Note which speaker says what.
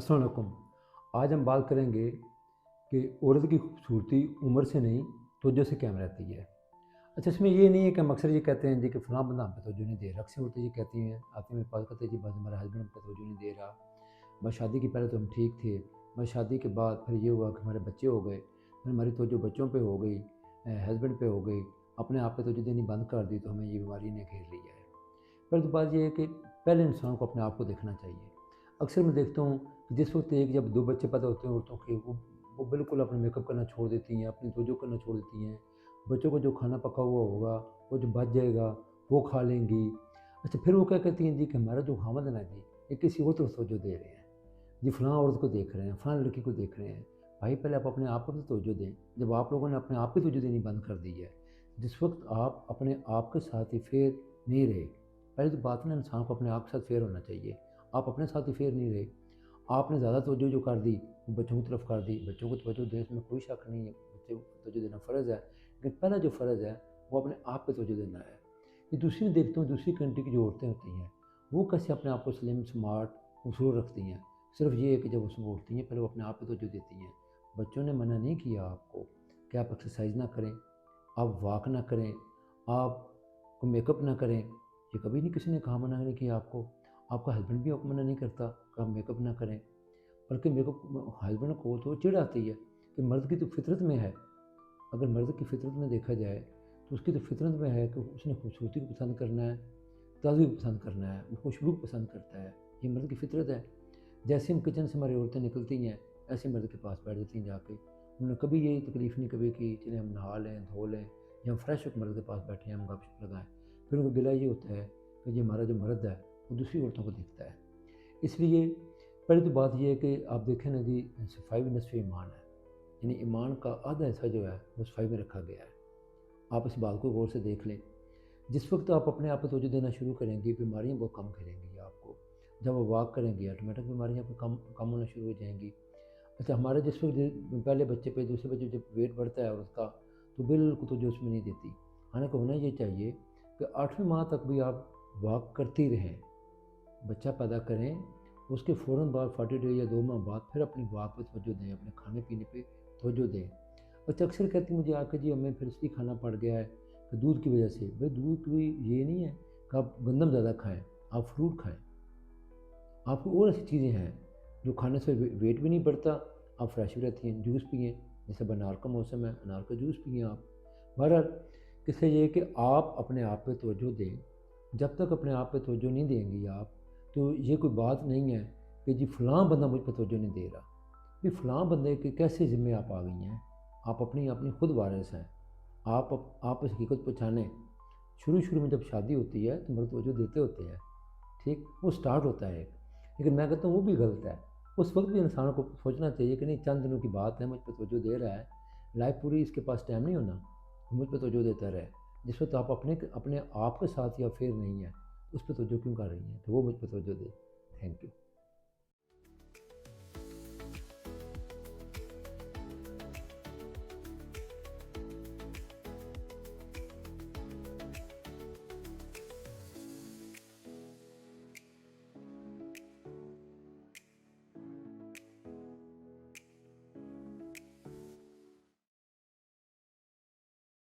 Speaker 1: अस्सलाम वालेकुम। आज हम बात करेंगे कि औरत की खूबसूरती उम्र से नहीं तवज्जो से कायम रहती है। अच्छा, इसमें ये नहीं है कि हम अक्सर ये कहते हैं जी कि फ़लाँ बंदा हम पे तवज्जो नहीं दे रहा। अक्सर औरतें ये कहती हैं, आती हैं मेरे पास, कहती हैं जी बस हमारा हस्बैंड हम पे तवज्जो नहीं दे रहा। बस शादी के पहले तो हम ठीक थे, बस शादी के बाद फिर ये हुआ कि हमारे बच्चे हो गए, फिर हमारी तवज्जो बच्चों पे हो गई, हस्बैंड पे हो गई, अपने आप पे तवज्जो देनी बंद कर दी तो हमें ये बीमारी ने घेर लिया है। पहले तो बात ये है कि पहले इंसान को अपने आप को देखना चाहिए। अक्सर मैं देखता हूँ कि जिस वक्त एक जब 2 बच्चे पैदा होते हैं औरतों के, वो बिल्कुल अपना मेकअप करना छोड़ देती हैं, अपनी तवज्जो करना छोड़ देती हैं। बच्चों को जो खाना पका हुआ होगा, वो जो बच जाएगा, वो खा लेंगी। अच्छा, फिर वो क्या कहती हैं जी कि हमारा जो खामद है ना जी, ये किसी और तरफ तवज्जो दे रहे हैं। जी फलाँ औरत को देख रहे हैं, फलाँ लड़की को देख रहे हैं। भाई पहले आप अपने आप को तो तवज्जो दें। जब आप लोगों ने अपने आप की तवज्जो देनी बंद कर दी है, जिस वक्त आप अपने आप के साथ ही फेर नहीं रहे। पहली तो बात ना, इंसान को अपने आप के साथ फेयर होना चाहिए। आप अपने साथ ही फेयर नहीं रहे, आपने ज़्यादा तवज्जो जो कर दी वो बच्चों की तरफ कर दी। बच्चों को तवज्जो देने में कोई शक नहीं है, बच्चे को तवज्जो देना फ़र्ज़ है, लेकिन पहला जो फ़र्ज़ है वो अपने आप पे तवज्जो देना है। ये दूसरी देखता हूँ, दूसरी कंट्री की जो औरतें होती हैं, वो कैसे अपने आप को स्लिम, स्मार्ट, खूबसूरत रखती हैं। सिर्फ ये है कि जब वो सुबह उठती हैं पहले वो अपने आप पे तवज्जो देती हैं। बच्चों ने मना नहीं किया आपको कि आप एक्सरसाइज ना करें, आप वॉक ना करें, आप को मेकअप ना करें। ये कभी नहीं किसी ने कहा, मना नहीं किया आपको। आपका हस्बैंड भी आपको मना नहीं करता कि आप मेकअप ना करें, बल्कि मेकअप हस्बैंड को तो चिढ़ आती है कि मर्द की तो फितरत में है। अगर मर्द की फितरत में देखा जाए तो उसकी तो फितरत में है कि उसने खूबसूरती को पसंद करना है, ताज़गी को पसंद करना है, वो खुशबू को पसंद करता है। ये मर्द की फितरत है। जैसे हम किचन से हमारी औरतें निकलती हैं, ऐसे मर्द के पास बैठ जाती हैं जाके। उन्होंने कभी ये तकलीफ़ नहीं कभी की चलें हम नहा लें, धो लें, या हम फ्रेश होकर मर्द के पास बैठे हैं, हम गपशप लगाएँ। फिर उनको गिला ये होता है कि ये हमारा जो मर्द है वो दूसरी औरतों को देखता है। इसलिए पहली तो बात ये है कि आप देखें ना जी, सफाई भी नस्फ़ ईमान है। यानी ईमान का आधा हिस्सा जो है वो सफाई में रखा गया है। आप इस बात को गौर से देख लें। जिस वक्त आप अपने आप पे तवज्जो देना शुरू करेंगे, बीमारियाँ बहुत कम घेरेंगी आपको। जब आप वॉक करेंगे ऑटोमेटिक बीमारियाँ आपको कम कम होना शुरू हो जाएंगी। अच्छा, हमारे जिस वक्त पहले बच्चे पे दूसरे बच्चे जब वेट बढ़ता है उसका, तो बिल्कुल तवज्जो उसमें नहीं देती। हालांकि होना ये चाहिए कि 8वें माह तक भी आप वॉक करती रहें। बच्चा पैदा करें, उसके फ़ौरन बाद 40 डे या 2 माह बाद फिर अपनी वॉक पे तवज्जो दें, अपने खाने पीने पे तवज्जो दें। बच्चा अक्सर कहती मुझे आके जी हमें फिर इसलिए खाना पड़ गया है कि दूध की वजह से। भाई दूध कोई ये नहीं है कि आप गंदम ज़्यादा खाएँ, आप फ्रूट खाएँ। आपको और ऐसी चीज़ें हैं जो खाने से वेट भी नहीं बढ़ता, आप फ्रेश भी रहती हैं। जूस पिएँ, जैसे अब अनार का मौसम है, अनार का जूस पिएँ आप। बहरहाल किस्सा ये है कि आप अपने आप पे तवज्जो दें। जब तक अपने आप पे तवज्जो नहीं देंगी आप, तो ये कोई बात नहीं है कि जी फ़लाँ बंदा मुझ पे तवज्जो नहीं दे रहा। ये फ़लाँ बंदे के कैसे ज़िम्मे आप आ गई हैं? आप अपनी अपनी खुद वारिस हैं। आप इस हकीकत पहचानें। शुरू-शुरू में जब शादी होती है तो मर्द तवज्जो देते होते हैं, ठीक? वो स्टार्ट होता है। लेकिन मैं कहता हूँ वो भी गलत है। उस वक़्त भी इंसान को सोचना चाहिए कि नहीं, चंद दिनों की बात है, मुझ पे तवज्जो दे रहा है, लाइफ़ पूरी इसके पास टाइम नहीं होना, वो मुझ पे तवज्जो देता रहे। जिस वक़्त आप अपने आप के साथ या फेर नहीं है, उस पे तवज्जो क्यों कर रही हैं? तो वो मुझ पे तवज्जो दे। Thank you.